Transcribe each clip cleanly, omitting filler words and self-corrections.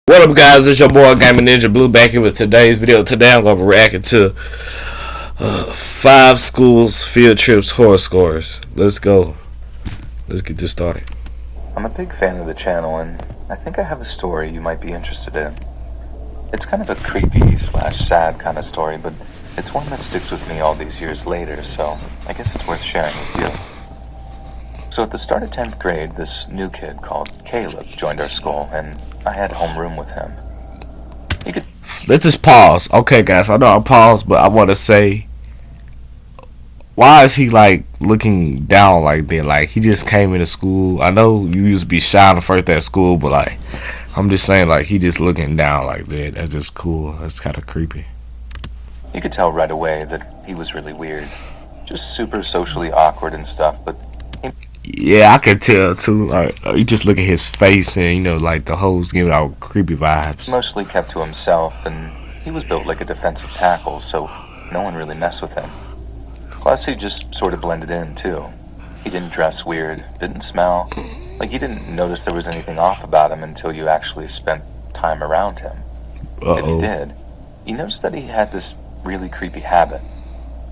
What up, guys? It's your boy Gaming Ninja Blue back here with today's video. Today I'm going to be reacting to 5 schools field trips horror scores. Let's go. Let's get this started. I'm a big fan of the channel, and I think I have a story you might be interested in. It's kind of a creepy / sad kind of story, but it's one that sticks with me all these years later, so I guess it's worth sharing with you. So at the start of 10th grade, this new kid called Caleb joined our school, and I had homeroom with him. Let's just pause. Okay, guys, I know I paused, but I want to say, why is he like looking down like that? Like, he just came into school. I know you used to be shy on the first day of school, but like, I'm just saying, like, he just looking down like that. That's just cool. That's kind of creepy. You could tell right away that he was really weird. Just super socially awkward and stuff, but yeah, I can tell too. Like, you just look at his face, and you know, like the hoes giving out creepy vibes. Mostly kept to himself, and he was built like a defensive tackle, so no one really messed with him. Plus, he just sort of blended in too. He didn't dress weird, didn't smell like you didn't notice there was anything off about him until you actually spent time around him. If you did, you noticed that he had this really creepy habit,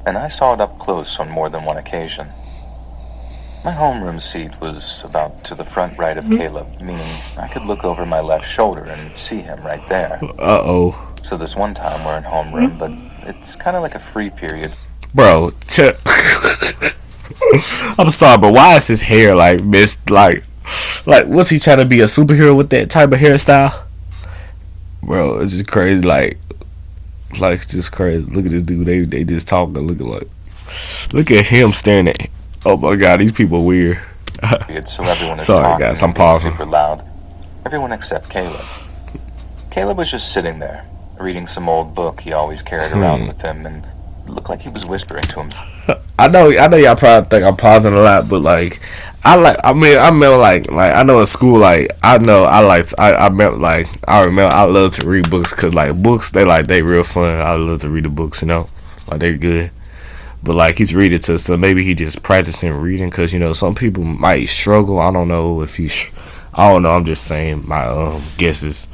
and I saw it up close on more than one occasion. My homeroom seat was about to the front right of Caleb, meaning I could look over my left shoulder and see him right there. So this one time we're in homeroom, but it's kind of like a free period. Bro, I'm sorry, but why is his hair like missed? Like, what's he trying to be, a superhero with that type of hairstyle? Bro, it's just crazy. Like it's just crazy. Look at this dude. They just talking. Look at him staring at him. Oh my god, these people are weird. So everyone is sorry guys, I'm pausing. Super loud. Everyone except Caleb. Caleb was just sitting there, reading some old book he always carried around with him, and it looked like he was whispering to him. I know y'all probably think I'm pausing a lot, but like, I remember I know in school, like, I remember I love to read books, cause like books, they real fun. I love to read the books, you know, like they're good. But like, he's reading to, so maybe he just practicing reading, cause you know some people might struggle. I don't know if I don't know. I'm just saying my guesses.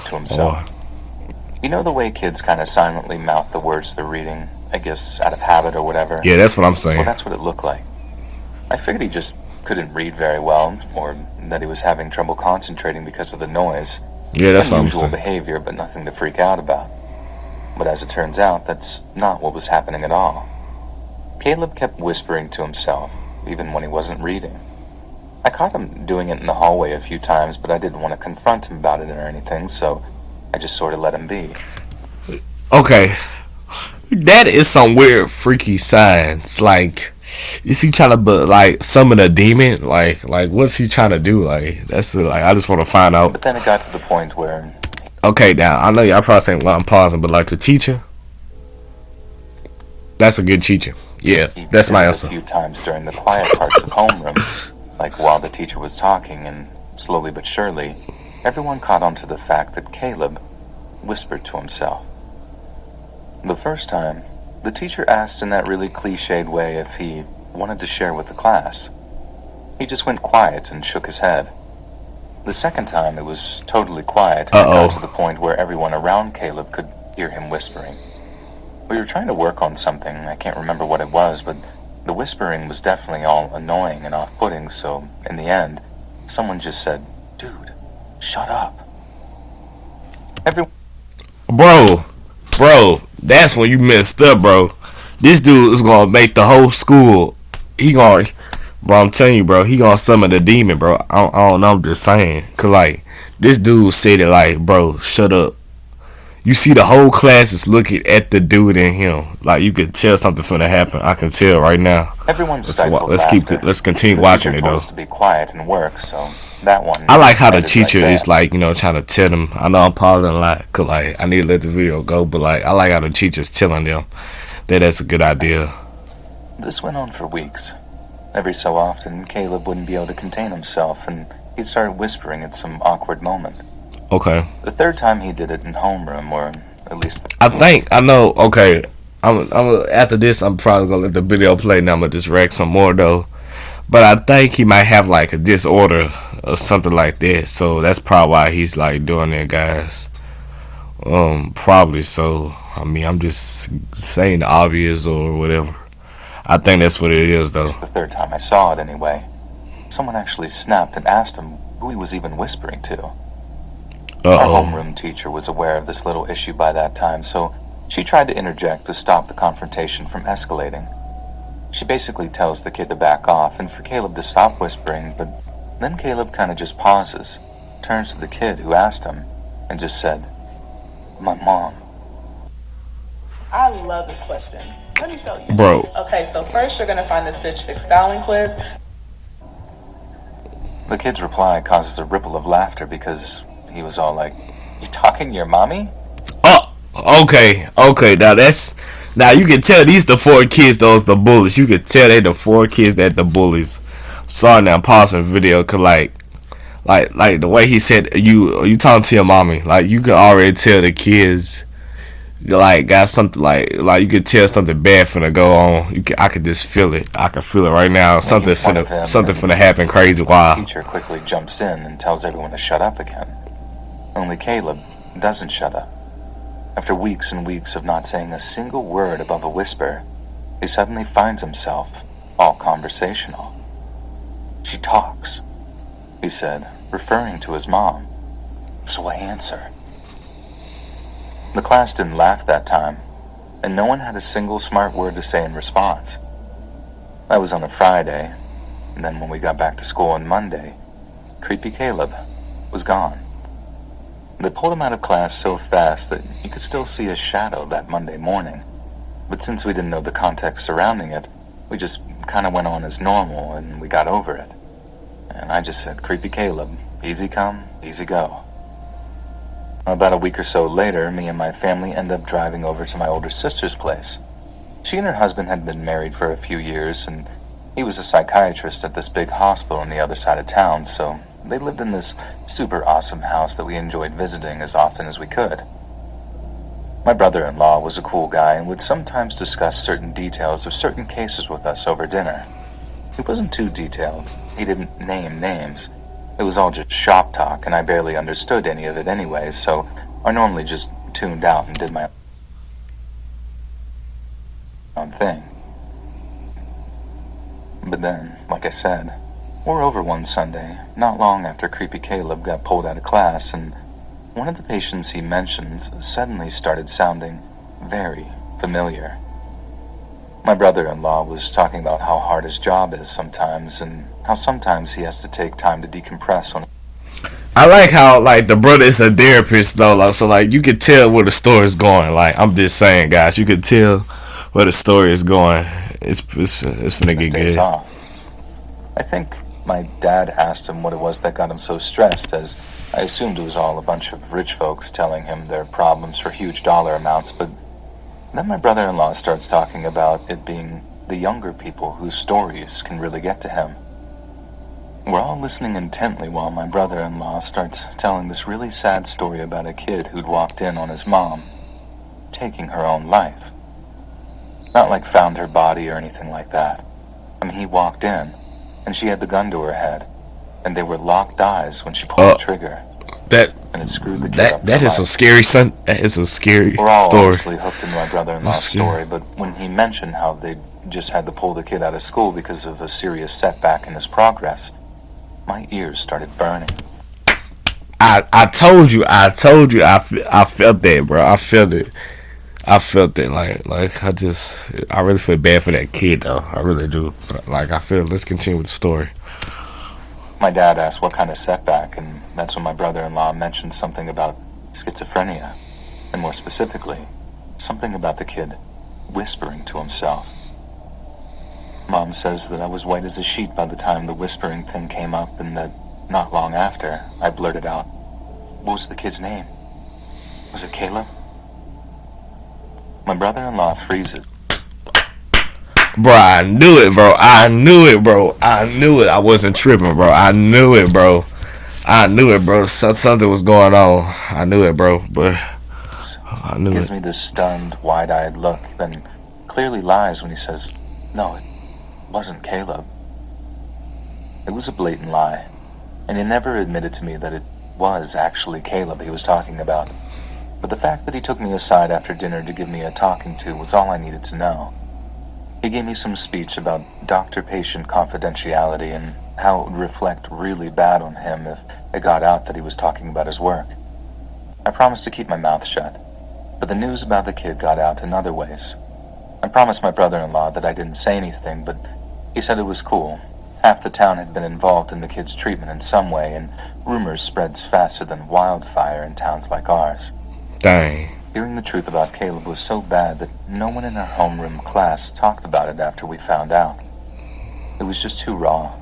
To himself. You know the way kids kind of silently mouth the words they're reading, I guess out of habit or whatever. Yeah, that's what I'm saying. Well, that's what it looked like. I figured he just couldn't read very well, or that he was having trouble concentrating because of the noise. Yeah, that's what I'm Unusual saying. behavior, but nothing to freak out about. But as it turns out, that's not what was happening at all. Caleb kept whispering to himself, even when he wasn't reading. I caught him doing it in the hallway a few times, but I didn't want to confront him about it or anything, so I just sort of let him be. Okay, that is some weird, freaky signs. Like, is he trying to summon a demon? Like what's he trying to do? Like, that's like, I just want to find out. But then it got to the point where. Okay, now I know y'all probably saying, well, I'm pausing, but like the teacher, that's a good teacher. Yeah, that's my answer. A few times during the quiet parts of homeroom, like while the teacher was talking, and slowly but surely, everyone caught on to the fact that Caleb whispered to himself. The first time, the teacher asked in that really cliched way if he wanted to share with the class. He just went quiet and shook his head. The second time, it was totally quiet, and it got to the point where everyone around Caleb could hear him whispering. We were trying to work on something, I can't remember what it was, but the whispering was definitely all annoying and off-putting, so in the end, someone just said, "Dude, shut up." Bro, that's when you messed up, bro. This dude is gonna make the whole school, bro, I'm telling you, bro, he gonna summon the demon, bro. I don't know, I'm just saying, cause like, this dude said it like, bro, shut up. You see the whole class is looking at the dude in him. Like, you could tell something finna happen. I can tell right now. Let's continue watching it though. To be quiet and work, so that one. I like how the teacher is like, you know, trying to tell them. I know I'm pausing a lot, cause like I need to let the video go, but like I like how the teacher's telling them that that's a good idea. This went on for weeks. Every so often, Caleb wouldn't be able to contain himself, and he'd start whispering at some awkward moment. Okay. The third time he did it in homeroom, or at least I know. Okay, I'm after this, I'm probably gonna let the video play. Now I'm gonna just react some more though. But I think he might have like a disorder or something like that. So that's probably why he's like doing that, guys. Probably so. I mean, I'm just saying the obvious or whatever. I think that's what it is, though. It's the third time I saw it anyway. Someone actually snapped and asked him who he was even whispering to. Our Uh homeroom teacher was aware of this little issue by that time, so she tried to interject to stop the confrontation from escalating. She basically tells the kid to back off and for Caleb to stop whispering, but then Caleb kind of just pauses, turns to the kid who asked him, and just said, "My mom." I love this question. Let me show you. Bro. Okay, so first you're going to find the Stitch Fix styling quiz. The kid's reply causes a ripple of laughter because he was all like, "You talking to your mommy?" Oh, okay. Now you can tell these the four kids, those the bullies. You can tell they the four kids that the bullies. Sorry now, pause the video, cause like the way he said you talking to your mommy, like you can already tell the kids like got something like you could tell something bad finna go on. I could just feel it. I can feel it right now. Something finna happen crazy. The Wow. teacher quickly jumps in and tells everyone to shut up again. Only Caleb doesn't shut up. After weeks and weeks of not saying a single word above a whisper, he suddenly finds himself all conversational. "She talks," he said, referring to his mom. "So I answer." The class didn't laugh that time, and no one had a single smart word to say in response. That was on a Friday, and then when we got back to school on Monday, Creepy Caleb was gone. They pulled him out of class so fast that you could still see his shadow that Monday morning. But since we didn't know the context surrounding it, we just kind of went on as normal and we got over it. And I just said, "Creepy Caleb, easy come, easy go." About a week or so later, me and my family ended up driving over to my older sister's place. She and her husband had been married for a few years, and he was a psychiatrist at this big hospital on the other side of town, so they lived in this super awesome house that we enjoyed visiting as often as we could. My brother-in-law was a cool guy and would sometimes discuss certain details of certain cases with us over dinner. He wasn't too detailed. He didn't name names. It was all just shop talk, and I barely understood any of it anyway, so I normally just tuned out and did my own thing. But then, like I said, we're over one Sunday, not long after Creepy Caleb got pulled out of class, and one of the patients he mentions suddenly started sounding very familiar. My brother-in-law was talking about how hard his job is sometimes, and how sometimes he has to take time to decompress on. I like how like the brother is a therapist though, like, so like you can tell where the story is going. Like I'm just saying, guys, you can tell where the story is going. It's finna get Days good. off. I think my dad asked him what it was that got him so stressed, as I assumed it was all a bunch of rich folks telling him their problems for huge dollar amounts, but then my brother-in-law starts talking about it being the younger people whose stories can really get to him. We're all listening intently while my brother-in-law starts telling this really sad story about a kid who'd walked in on his mom taking her own life. Not like found her body or anything like that. I mean, he walked in, and she had the gun to her head, and they were locked eyes when she pulled the trigger, That and it screwed the kid up that for is a life. scary son. That is a scary We're all story. obviously hooked into my brother-in-law's That's scary. story, but when he mentioned how they just had to pull the kid out of school because of a serious setback in his progress, my ears started burning. I told you. I felt that, bro. I felt it. Like I really feel bad for that kid though. I really do. Like I feel. Let's continue with the story. My dad asked what kind of setback, and that's when my brother-in-law mentioned something about schizophrenia, and more specifically, something about the kid whispering to himself. Mom says that I was white as a sheet by the time the whispering thing came up, and that not long after, I blurted out, "What was the kid's name? Was it Caleb?" My brother-in-law freezes. Bro, I knew it, bro. I knew it. I wasn't tripping, bro. I knew it, bro. Something was going on. I knew it, bro. But I knew Gives it. me this stunned, wide-eyed look, then clearly lies when he says, "No, it wasn't Caleb." It was a blatant lie. and he never admitted to me that it was actually Caleb he was talking about. But the fact that he took me aside after dinner to give me a talking to was all I needed to know. He gave me some speech about doctor-patient confidentiality and how it would reflect really bad on him if it got out that he was talking about his work. I promised to keep my mouth shut, but the news about the kid got out in other ways. I promised my brother-in-law that I didn't say anything, but he said it was cool. Half the town had been involved in the kid's treatment in some way, and rumors spreads faster than wildfire in towns like ours. Dang. Hearing the truth about Caleb was so bad that no one in our homeroom class talked about it after we found out. It was just too raw,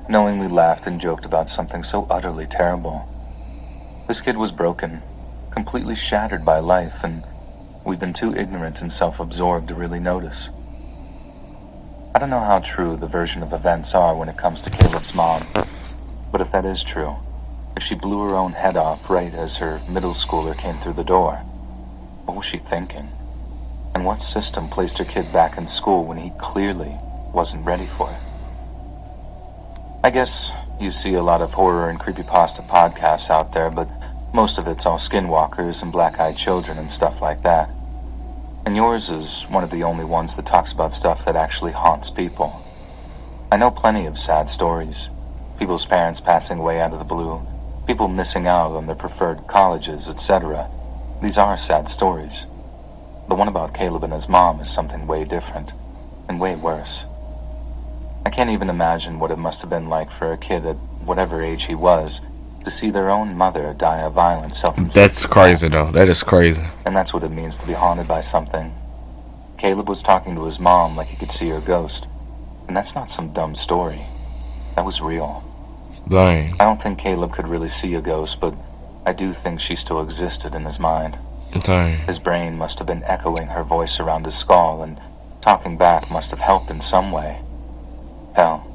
knowing we laughed and joked about something so utterly terrible. This kid was broken, completely shattered by life, and we've been too ignorant and self-absorbed to really notice. I don't know how true the version of events are when it comes to Caleb's mom, but if that is true, if she blew her own head off right as her middle schooler came through the door, what was she thinking? And what system placed her kid back in school when he clearly wasn't ready for it? I guess you see a lot of horror and creepypasta podcasts out there, but most of it's all skinwalkers and black-eyed children and stuff like that. And yours is one of the only ones that talks about stuff that actually haunts people. I know plenty of sad stories. People's parents passing away out of the blue, people missing out on their preferred colleges, etc. These are sad stories. The one about Caleb and his mom is something way different, and way worse. I can't even imagine what it must have been like for a kid at whatever age he was to see their own mother die a violent self-inflicted That's crazy, though. That is crazy. And that's what it means to be haunted by something. Caleb was talking to his mom like he could see her ghost, and that's not some dumb story. That was real. Dang. I don't think Caleb could really see a ghost, but I do think she still existed in his mind. Dang. His brain must have been echoing her voice around his skull, and talking back must have helped in some way. Hell,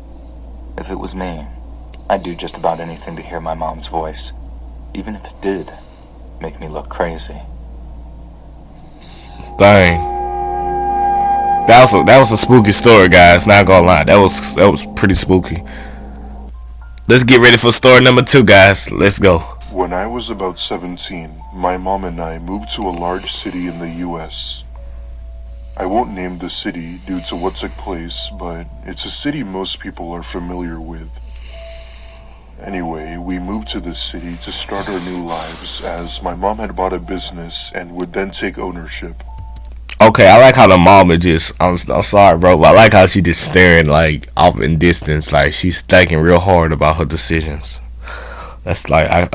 if it was me, I'd do just about anything to hear my mom's voice, even if it did make me look crazy. Dang. That was a spooky story, guys. Not gonna lie, that was pretty spooky. Let's get ready for story number 2, guys. Let's go. When I was about 17, my mom and I moved to a large city in the US. I won't name the city due to what took place, but it's a city most people are familiar with. Anyway, we moved to this city to start our new lives as my mom had bought a business and would then take ownership. Okay, I like how the mom is just, I'm sorry, bro, but I like how she just staring, like, off in distance, like, she's thinking real hard about her decisions. That's like, I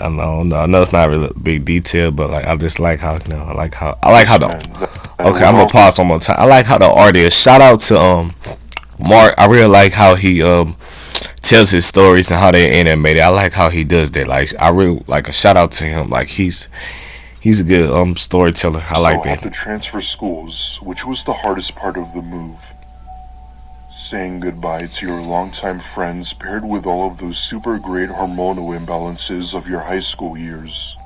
know it's not really a big detail, but, like, I just like how, I like how okay, I'm gonna pause one more time. I like how the artist, shout out to, Mark, I really like how he, tells his stories and how they animated. I like how he does that, like, I really, like, a shout out to him, like, he's a good storyteller. I like that. So I had to transfer schools, which was the hardest part of the move. Saying goodbye to your longtime friends paired with all of those super great hormonal imbalances of your high school years.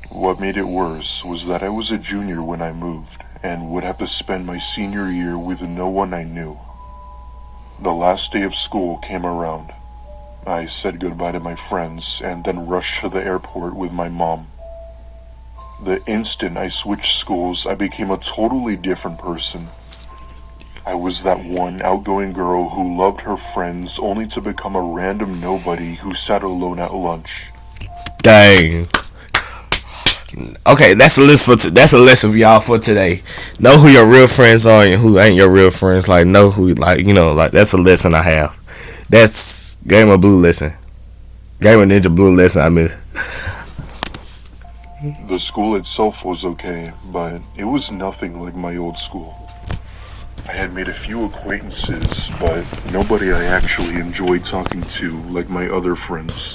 What made it worse was that I was a junior when I moved and would have to spend my senior year with no one I knew. The last day of school came around. I said goodbye to my friends and then rushed to the airport with my mom. The instant I switched schools, I became a totally different person. I was that one outgoing girl who loved her friends only to become a random nobody who sat alone at lunch. Dang. Okay, that's a list that's a list of y'all for today. Know who your real friends are and who ain't your real friends. Like, know who, like, like, that's a lesson I have. That's Game of Blue lesson. Game of Ninja Blue lesson, I mean. The school itself was okay, but it was nothing like my old school. I had made a few acquaintances, but nobody I actually enjoyed talking to like my other friends.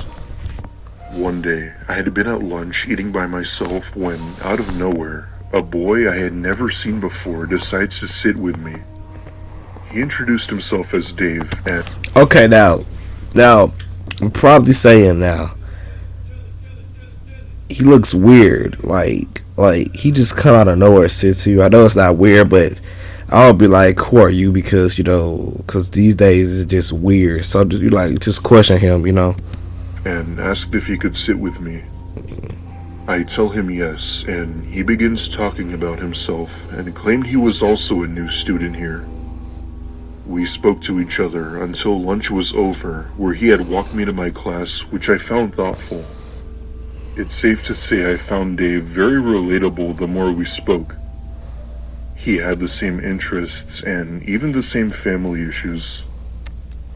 One day, I had been at lunch eating by myself when, out of nowhere, a boy I had never seen before decides to sit with me. He introduced himself as Dave, and... Okay, now, I'm probably saying now, he looks weird, like he just come out of nowhere, sits to you. I know it's not weird, but I'll be like, who are you? Because, because these days it's just weird. So you just question him, and asked if he could sit with me. I tell him yes, and he begins talking about himself and claimed he was also a new student here. We spoke to each other until lunch was over, where he had walked me to my class, which I found thoughtful. It's safe to say I found Dave very relatable the more we spoke. He had the same interests and even the same family issues.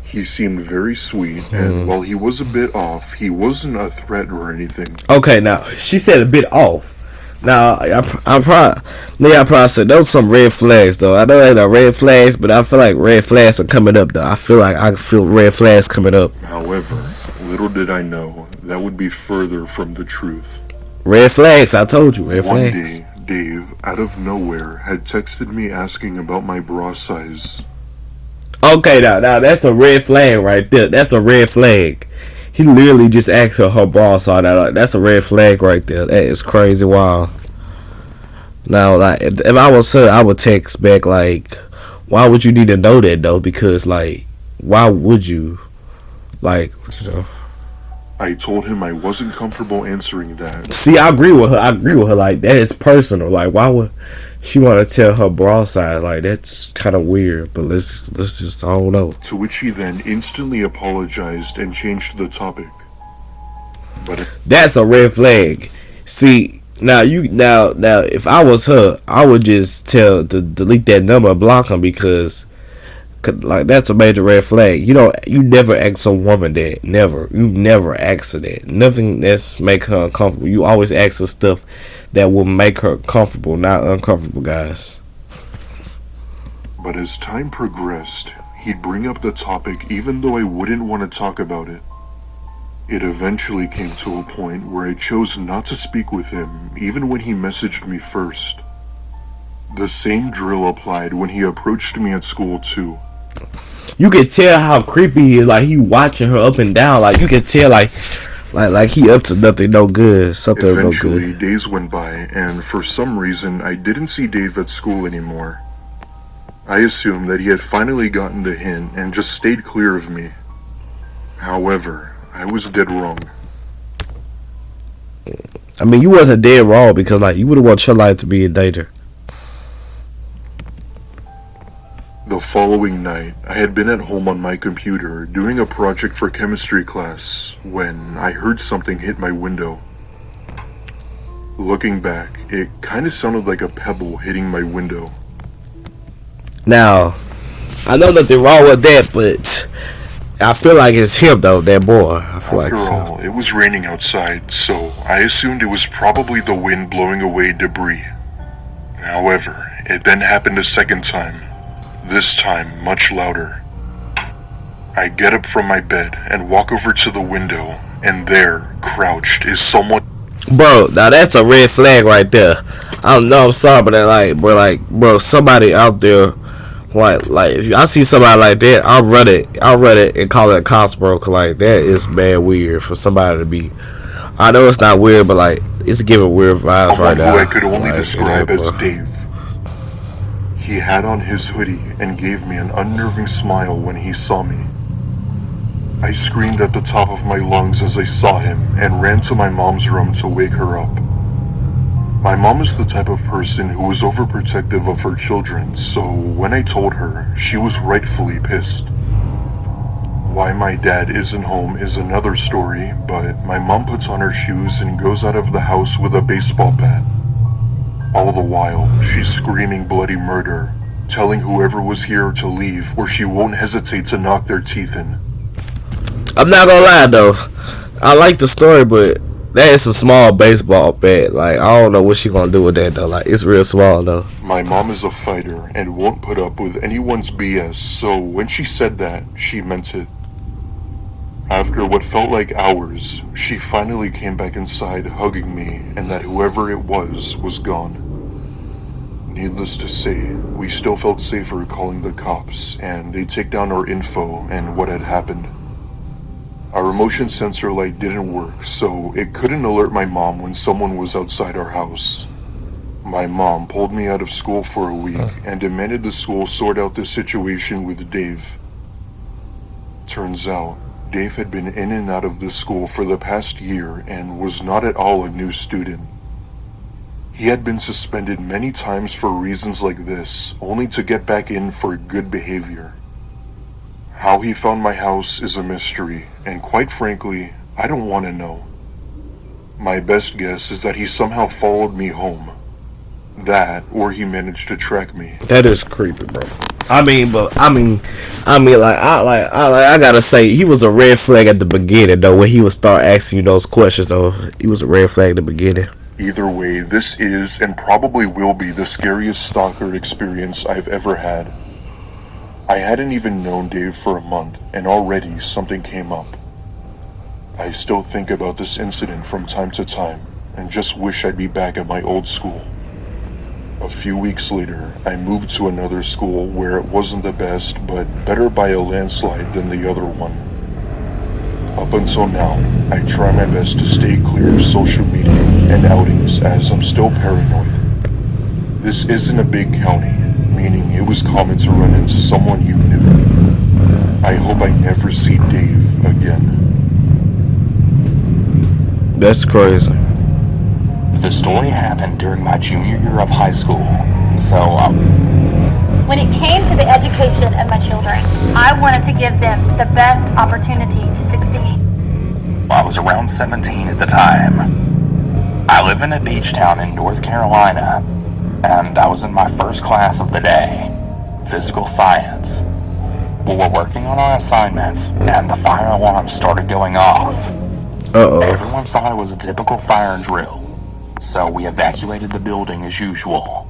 He seemed very sweet, and while he was a bit off, he wasn't a threat or anything. Okay, now she said a bit off. Now I probably said those some red flags though. I know they are red flags, but I feel like red flags are coming up though. I feel red flags coming up. However, little did I know that would be further from the truth. Red flags, I told you, red One flags. day, Dave, out of nowhere, had texted me asking about my bra size. Okay, now that's a red flag right there. That's a red flag. He literally just asked her bra size. That's a red flag right there. That is crazy. Wow. Now, like, if I was her, I would text back like, "Why would you need to know that though? Because like, why would you? Like, you know." I told him I wasn't comfortable answering that. See, I agree with her. Like, that is personal. Like, why would she want to tell her bra size? Like, that's kind of weird. But let's just, I don't know. To which he then instantly apologized and changed the topic. But That's a red flag. See, now if I was her, I would just tell to delete that number and block him because like that's a major red flag. You never ask a woman that. You never ask her that. Nothing that's make her uncomfortable. You always ask her stuff that will make her comfortable, not uncomfortable, guys. But as time progressed, he'd bring up the topic even though I wouldn't want to talk about it. It eventually came to a point where I chose not to speak with him, even when he messaged me first. The same drill applied when he approached me at school too. You can tell how creepy he is. Like, he watching her up and down. Like, you can tell like he up to nothing no good. Something no Eventually, good. days went by, and for some reason, I didn't see Dave at school anymore. I assumed that he had finally gotten the hint and just stayed clear of me. However, I was dead wrong. I mean, you wasn't dead wrong because like you would have wanted your life to be a dater. The following night, I had been at home on my computer doing a project for chemistry class when I heard something hit my window. Looking back, it kind of sounded like a pebble hitting my window. Now, I know nothing wrong with that, but I feel like it's him though, that boy. I feel like After it's him. all, it was raining outside, so I assumed it was probably the wind blowing away debris. However, it then happened a second time, this time much louder. I get up from my bed and walk over to the window, and there, crouched, is someone. Bro, now that's a red flag right there. I don't know, I'm sorry, but bro, somebody out there, like if I see somebody like that, I'll run it and call it cops, bro. Cause like that is mad weird for somebody to be. I know it's not weird, but like it's giving weird vibes right Someone now. who I could only Like, describe you know, as bro. Dave. He had on his hoodie and gave me an unnerving smile when he saw me. I screamed at the top of my lungs as I saw him and ran to my mom's room to wake her up. My mom is the type of person who is overprotective of her children, so when I told her, she was rightfully pissed. Why my dad isn't home is another story, but my mom puts on her shoes and goes out of the house with a baseball bat. All the while, she's screaming bloody murder, telling whoever was here to leave or she won't hesitate to knock their teeth in. I'm not gonna lie though, I like the story, but that is a small baseball bat. Like I don't know what she gonna do with that though. Like it's real small though. My mom is a fighter and won't put up with anyone's BS, so when she said that, she meant it. After what felt like hours, she finally came back inside hugging me, and that whoever it was gone. Needless to say, we still felt safer calling the cops, and they'd take down our info and what had happened. Our motion sensor light didn't work, so it couldn't alert my mom when someone was outside our house. My mom pulled me out of school for a week and demanded the school sort out the situation with Dave. Turns out, Dave had been in and out of the school for the past year and was not at all a new student. He had been suspended many times for reasons like this, only to get back in for good behavior. How he found my house is a mystery, and quite frankly, I don't want to know. My best guess is that he somehow followed me home. That, or he managed to track me. That is creepy, bro. I gotta say, he was a red flag at the beginning, though. When he would start asking you those questions, though, he was a red flag at the beginning. Either way, this is and probably will be the scariest stalker experience I've ever had. I hadn't even known Dave for a month, and already something came up. I still think about this incident from time to time, and just wish I'd be back at my old school. A few weeks later, I moved to another school where it wasn't the best, but better by a landslide than the other one. Up until now, I try my best to stay clear of social media and outings as I'm still paranoid. This isn't a big county, meaning it was common to run into someone you knew. I hope I never see Dave again. That's crazy. The story happened during my junior year of high school, so When it came to the education of my children, I wanted to give them the best opportunity to succeed. I was around 17 at the time. I live in a beach town in North Carolina, and I was in my first class of the day, physical science. We were working on our assignments, and the fire alarm started going off. Everyone thought it was a typical fire drill, so we evacuated the building as usual.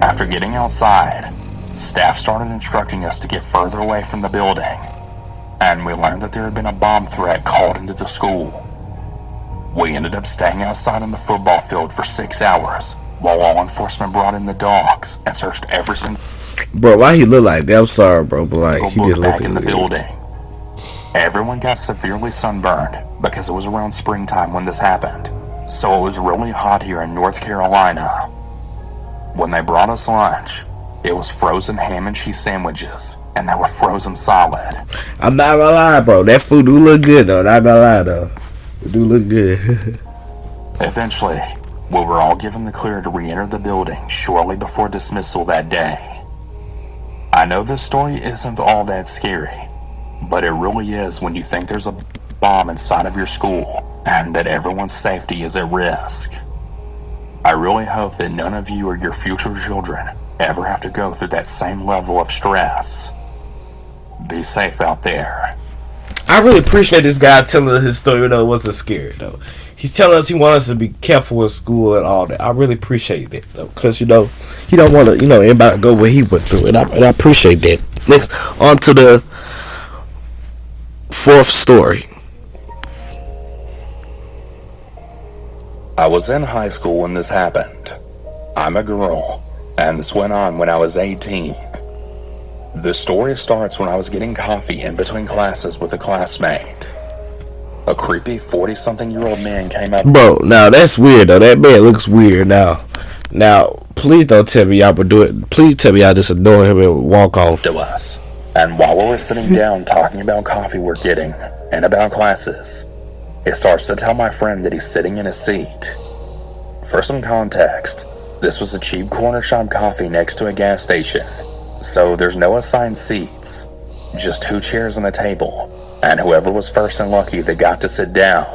After getting outside, staff started instructing us to get further away from the building, and we learned that there had been a bomb threat called into the school. We ended up staying outside on the football field for 6 hours, while law enforcement brought in the dogs and searched every single Bro, why he look like that? I'm sorry, bro, but like he did book look back in the weird. building. Everyone got severely sunburned because it was around springtime when this happened, so it was really hot here in North Carolina. When they brought us lunch, it was frozen ham and cheese sandwiches, and they were frozen solid. I'm not gonna lie, bro. That food do look good, though. Not gonna lie, though. It do look good. Eventually, we were all given the clear to re-enter the building shortly before dismissal that day. I know this story isn't all that scary, but it really is when you think there's a bomb inside of your school and that everyone's safety is at risk. I really hope that none of you or your future children ever have to go through that same level of stress. Be safe out there. I really appreciate this guy telling his story, though. It wasn't scary, though. He's telling us he wants us to be careful in school and all that. I really appreciate it, though, because, he don't want to, everybody to go where he went through, and I appreciate that. Next, on to the fourth story. I was in high school when this happened. I'm a girl, and this went on when I was 18. The story starts when I was getting coffee in between classes with a classmate. A creepy 40-something-year-old man came up. Bro, now that's weird, though. That man looks weird now. Now, please don't tell me y'all would do it. Please tell me y'all just ignore him and walk off. To us. And while we were sitting down talking about coffee we're getting and about classes, it starts to tell my friend that he's sitting in his seat. For some context, this was a cheap corner shop coffee next to a gas station, so there's no assigned seats, just 2 chairs and a table, and whoever was first and lucky that got to sit down.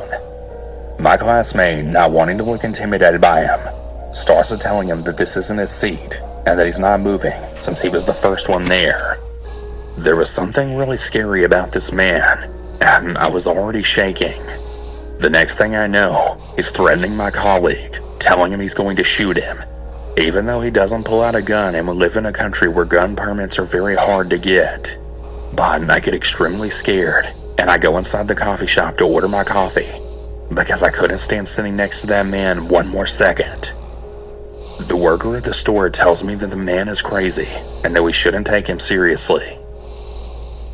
My classmate, not wanting to look intimidated by him, starts to telling him that this isn't his seat and that he's not moving since he was the first one there. There was something really scary about this man, and I was already shaking. The next thing I know, he's threatening my colleague, telling him he's going to shoot him, even though he doesn't pull out a gun and we live in a country where gun permits are very hard to get. But I get extremely scared, and I go inside the coffee shop to order my coffee, because I couldn't stand sitting next to that man one more second. The worker at the store tells me that the man is crazy, and that we shouldn't take him seriously.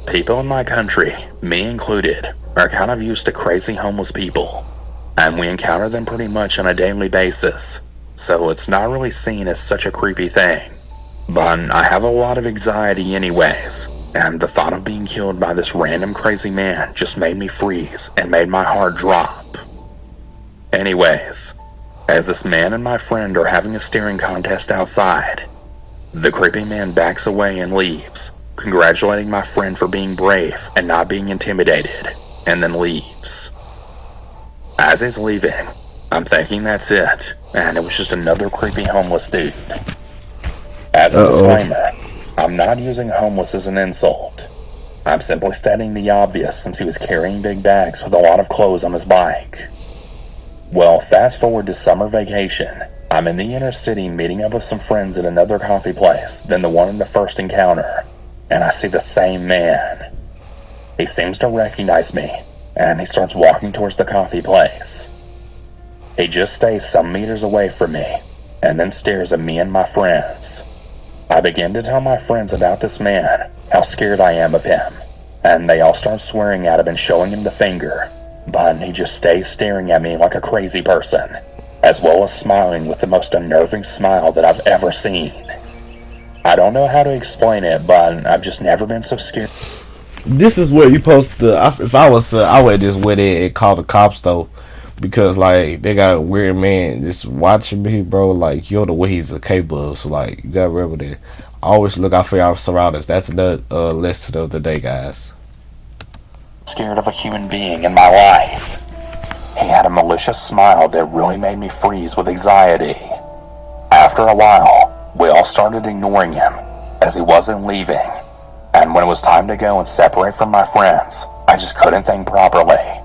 People in my country, me included, are kind of used to crazy homeless people, and we encounter them pretty much on a daily basis, so it's not really seen as such a creepy thing. But I have a lot of anxiety anyways, and the thought of being killed by this random crazy man just made me freeze and made my heart drop. Anyways, as this man and my friend are having a staring contest outside, the creepy man backs away and leaves, congratulating my friend for being brave and not being intimidated, and then leaves. As he's leaving, I'm thinking that's it, and it was just another creepy homeless dude. As a disclaimer, I'm not using homeless as an insult. I'm simply stating the obvious since he was carrying big bags with a lot of clothes on his bike. Well, fast forward to summer vacation. I'm in the inner city meeting up with some friends at another coffee place than the one in the first encounter, and I see the same man. He seems to recognize me, and he starts walking towards the coffee place. He just stays some meters away from me, and then stares at me and my friends. I begin to tell my friends about this man, how scared I am of him, and they all start swearing at him and showing him the finger, but he just stays staring at me like a crazy person, as well as smiling with the most unnerving smile that I've ever seen. I don't know how to explain it, but I've just never been so scared. This is where you supposed to. If I was, I would just went in and call the cops though, because like they got a weird man just watching me, bro. Like you don't know what he's capable of. So like you gotta remember that. Always look out for your surroundings. That's another lesson of the day, guys. Scared of a human being in my life. He had a malicious smile that really made me freeze with anxiety. After a while, we all started ignoring him as he wasn't leaving. And when it was time to go and separate from my friends, I just couldn't think properly.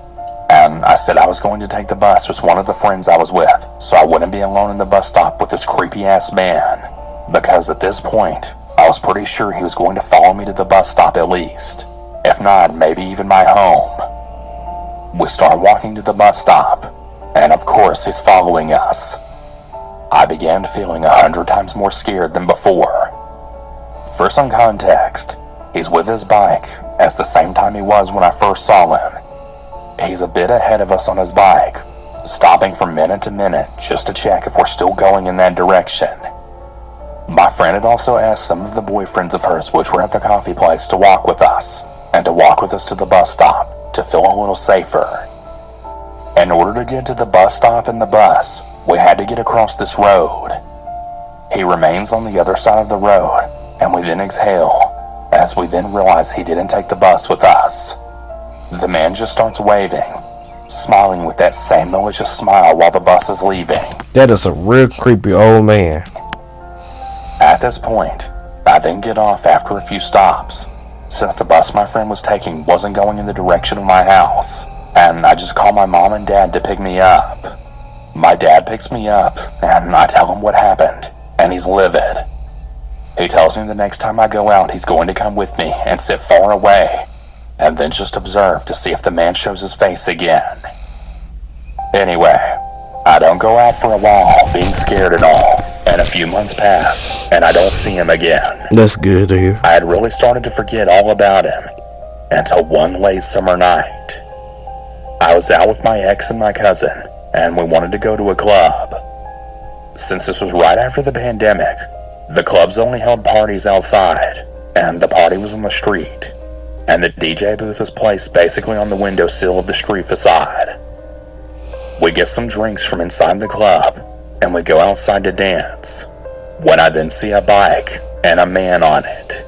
And I said I was going to take the bus with one of the friends I was with, so I wouldn't be alone in the bus stop with this creepy-ass man. Because at this point, I was pretty sure he was going to follow me to the bus stop at least. If not, maybe even my home. We start walking to the bus stop, and of course he's following us. I began feeling 100 times more scared than before. For some context, he's with his bike at the same time he was when I first saw him. He's a bit ahead of us on his bike, stopping from minute to minute just to check if we're still going in that direction. My friend had also asked some of the boyfriends of hers which were at the coffee place to walk with us, and to walk with us to the bus stop to feel a little safer. In order to get to the bus stop and the bus, we had to get across this road. He remains on the other side of the road, and we then exhale, as we then realize he didn't take the bus with us. The man just starts waving, smiling with that same malicious smile while the bus is leaving. That is a real creepy old man. At this point, I then get off after a few stops, since the bus my friend was taking wasn't going in the direction of my house, and I just call my mom and dad to pick me up. My dad picks me up, and I tell him what happened, and he's livid. He tells me the next time I go out he's going to come with me and sit far away, and then just observe to see if the man shows his face again. Anyway, I don't go out for a while, being scared and all, and a few months pass, and I don't see him again. That's good to hear. I had really started to forget all about him, until one late summer night. I was out with my ex and my cousin, and we wanted to go to a club. Since this was right after the pandemic, the clubs only held parties outside, and the party was on the street, and the DJ booth was placed basically on the windowsill of the street facade. We get some drinks from inside the club, and we go outside to dance, when I then see a bike and a man on it.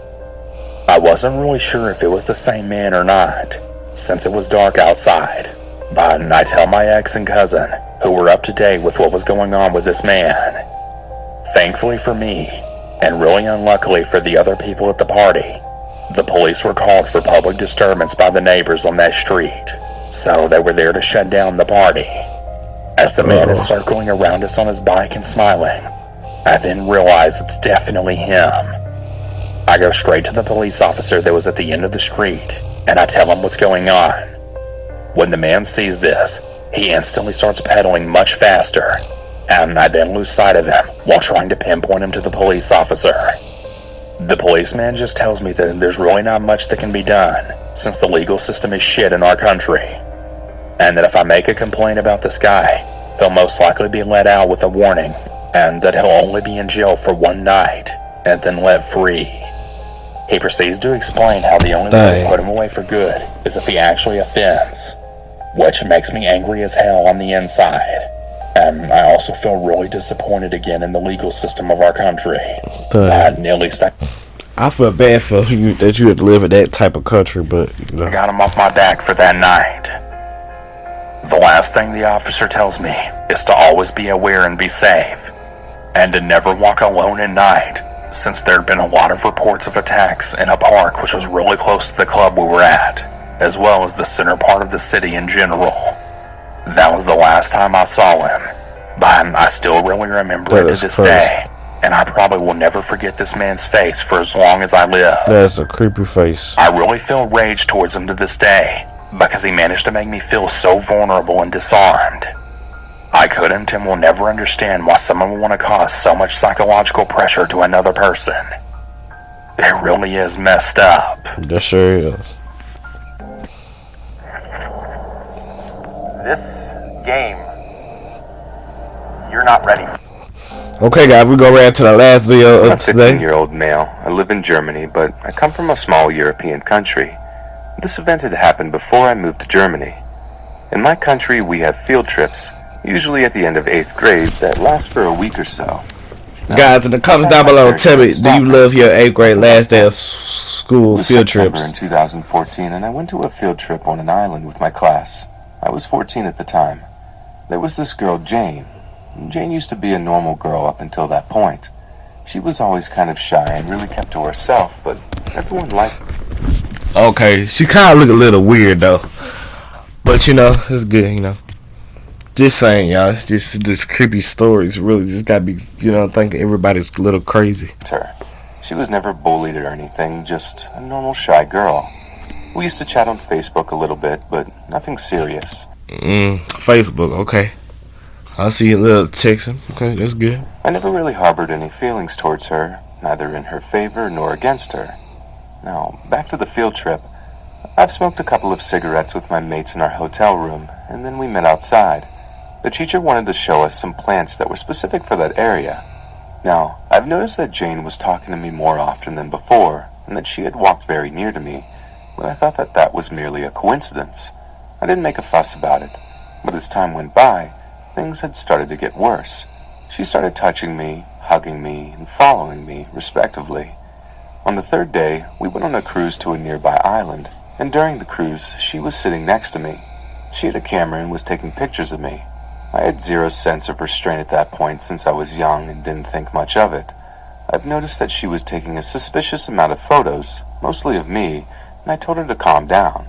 I wasn't really sure if it was the same man or not, since it was dark outside, but I tell my ex and cousin, who were up to date with what was going on with this man. Thankfully for me, and really unluckily for the other people at the party, the police were called for public disturbance by the neighbors on that street, so they were there to shut down the party. As the man is circling around us on his bike and smiling, I then realize it's definitely him. I go straight to the police officer that was at the end of the street, and I tell him what's going on. When the man sees this, he instantly starts pedaling much faster, and I then lose sight of him while trying to pinpoint him to the police officer. The policeman just tells me that there's really not much that can be done, since the legal system is shit in our country, and that if I make a complaint about this guy, he'll most likely be let out with a warning, and that he'll only be in jail for one night, and then let free. He proceeds to explain how the only way to put him away for good is if he actually offends, which makes me angry as hell on the inside. And I also feel really disappointed again in the legal system of our country. At least I feel bad for you that you had to live in that type of country, but you know. I got him off my back for that night. The last thing the officer tells me is to always be aware and be safe, and to never walk alone at night, since there had been a lot of reports of attacks in a park which was really close to the club we were at, as well as the center part of the city in general. That was the last time I saw him, but I still really remember it to this day, and I probably will never forget this man's face for as long as I live. That's a creepy face. I really feel rage towards him to this day, because he managed to make me feel so vulnerable and disarmed. I couldn't and will never understand why someone would want to cause so much psychological pressure to another person. It really is messed up. That sure is. This game, you're not ready for. Okay, guys, we go right to the last video I'm a of today. 15-year-old male. I live in Germany, but I come from a small European country. This event had happened before I moved to Germany. In my country, we have field trips, usually at the end of 8th grade, that last for a week or so. Guys, in the comments down below, tell me, do you love your 8th grade last day of school It was field September trips? in 2014, and I went to a field trip on an island with my class. I was 14 at the time. There was this girl, Jane. Jane used to be a normal girl up until that point. She was always kind of shy and really kept to herself, but everyone liked her. Okay, she kind of look a little weird though, but you know, it's good, you know. Just saying, y'all, just creepy stories really just gotta be, you know, think everybody's a little crazy. Her. She was never bullied or anything, just a normal shy girl. We used to chat on Facebook a little bit, but nothing serious. Facebook, okay. I see a little texting, okay, that's good. I never really harbored any feelings towards her, neither in her favor nor against her. Now, back to the field trip. I've smoked a couple of cigarettes with my mates in our hotel room, and then we met outside. The teacher wanted to show us some plants that were specific for that area. Now, I've noticed that Jane was talking to me more often than before, and that she had walked very near to me, but I thought that that was merely a coincidence. I didn't make a fuss about it, but as time went by, things had started to get worse. She started touching me, hugging me, and following me, respectively. On the third day, we went on a cruise to a nearby island, and during the cruise, she was sitting next to me. She had a camera and was taking pictures of me. I had zero sense of restraint at that point since I was young and didn't think much of it. I've noticed that she was taking a suspicious amount of photos, mostly of me, and I told her to calm down.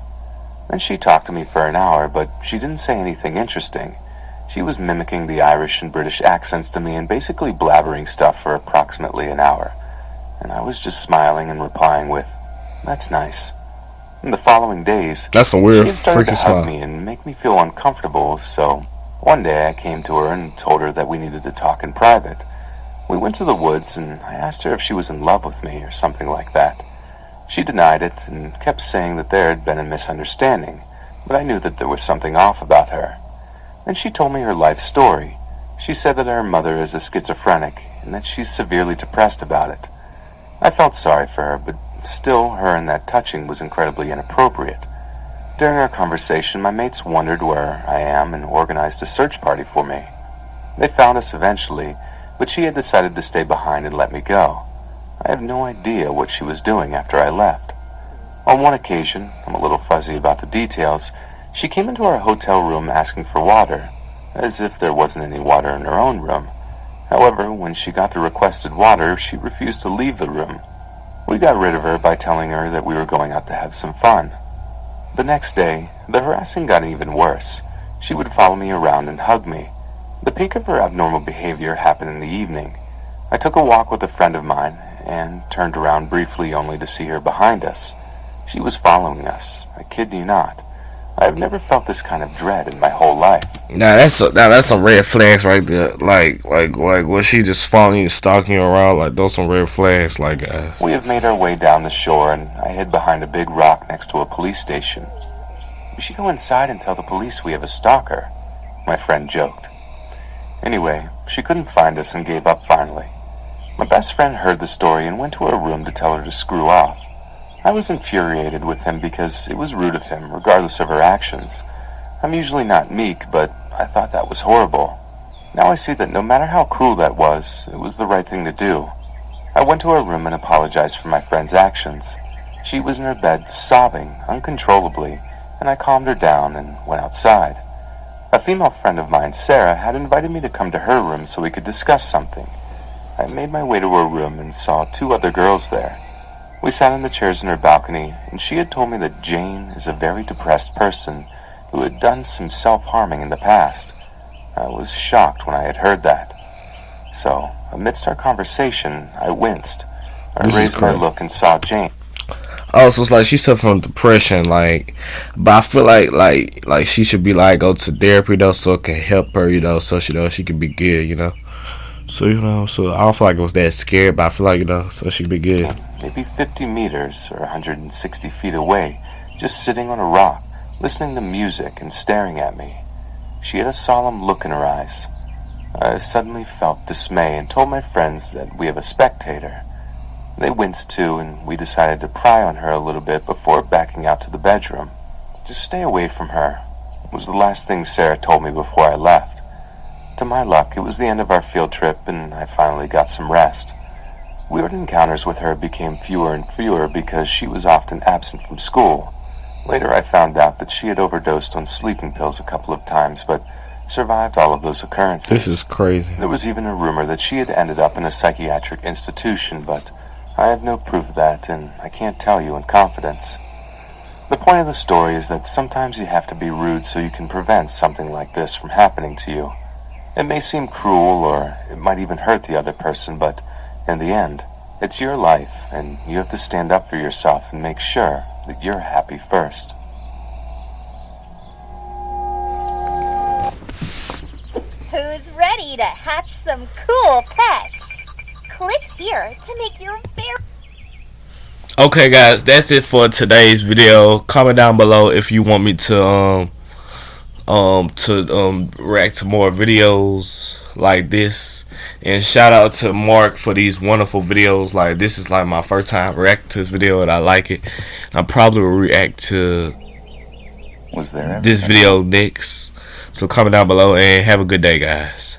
Then she talked to me for an hour, but she didn't say anything interesting. She was mimicking the Irish and British accents to me and basically blabbering stuff for approximately an hour. And I was just smiling and replying with, "That's nice." In the following days, That's some weird she had started to freaking hug smile. me and make me feel uncomfortable, so one day I came to her and told her that we needed to talk in private. We went to the woods and I asked her if she was in love with me or something like that. She denied it and kept saying that there had been a misunderstanding, but I knew that there was something off about her. Then she told me her life story. She said that her mother is a schizophrenic and that she's severely depressed about it. I felt sorry for her, but still, her and that touching was incredibly inappropriate. During our conversation, my mates wondered where I am and organized a search party for me. They found us eventually, but she had decided to stay behind and let me go. I have no idea what she was doing after I left. On one occasion, I'm a little fuzzy about the details, she came into our hotel room asking for water, as if there wasn't any water in her own room. However, when she got the requested water, she refused to leave the room. We got rid of her by telling her that we were going out to have some fun. The next day, the harassing got even worse. She would follow me around and hug me. The peak of her abnormal behavior happened in the evening. I took a walk with a friend of mine and turned around briefly only to see her behind us. She was following us, I kid you not. I have never felt this kind of dread in my whole life. Now that's some red flags right there. Like was she just following you, stalking you around? Like those some red flags, like guys. We have made our way down the shore, and I hid behind a big rock next to a police station. We should go inside and tell the police we have a stalker, my friend joked. Anyway, she couldn't find us and gave up finally. My best friend heard the story and went to her room to tell her to screw off. I was infuriated with him because it was rude of him, regardless of her actions. I'm usually not meek, but I thought that was horrible. Now I see that no matter how cruel that was, it was the right thing to do. I went to her room and apologized for my friend's actions. She was in her bed sobbing uncontrollably, and I calmed her down and went outside. A female friend of mine, Sarah, had invited me to come to her room so we could discuss something. I made my way to her room and saw 2 other girls there. We sat in the chairs in her balcony, and she had told me that Jane is a very depressed person who had done some self-harming in the past. I was shocked when I had heard that. So, amidst our conversation, I winced. I raised my look and saw Jane. Oh, so it's like she suffered from depression, like, but I feel like she should be like go to therapy though, so it can help her, so she can be good. So I don't feel like it was that scared, but I feel like so she can be good. Maybe 50 meters or 160 feet away, just sitting on a rock, listening to music and staring at me. She had a solemn look in her eyes. I suddenly felt dismay and told my friends that we have a spectator. They winced too, and we decided to pry on her a little bit before backing out to the bedroom. Just stay away from her, was the last thing Sarah told me before I left. To my luck, it was the end of our field trip, and I finally got some rest. Weird encounters with her became fewer and fewer because she was often absent from school. Later I found out that she had overdosed on sleeping pills a couple of times, but survived all of those occurrences. This is crazy. There was even a rumor that she had ended up in a psychiatric institution, but I have no proof of that, and I can't tell you in confidence. The point of the story is that sometimes you have to be rude so you can prevent something like this from happening to you. It may seem cruel, or it might even hurt the other person, but in the end, it's your life, and you have to stand up for yourself and make sure that you're happy first. Who's ready to hatch some cool pets? Click here to make your very... Okay, guys, that's it for today's video. Comment down below if you want me to react to more videos like this, and shout out to Mark for these wonderful videos. Like, this is like my first time reacting to this video, and I like it. I probably will react to this video next. So comment down below and have a good day, guys.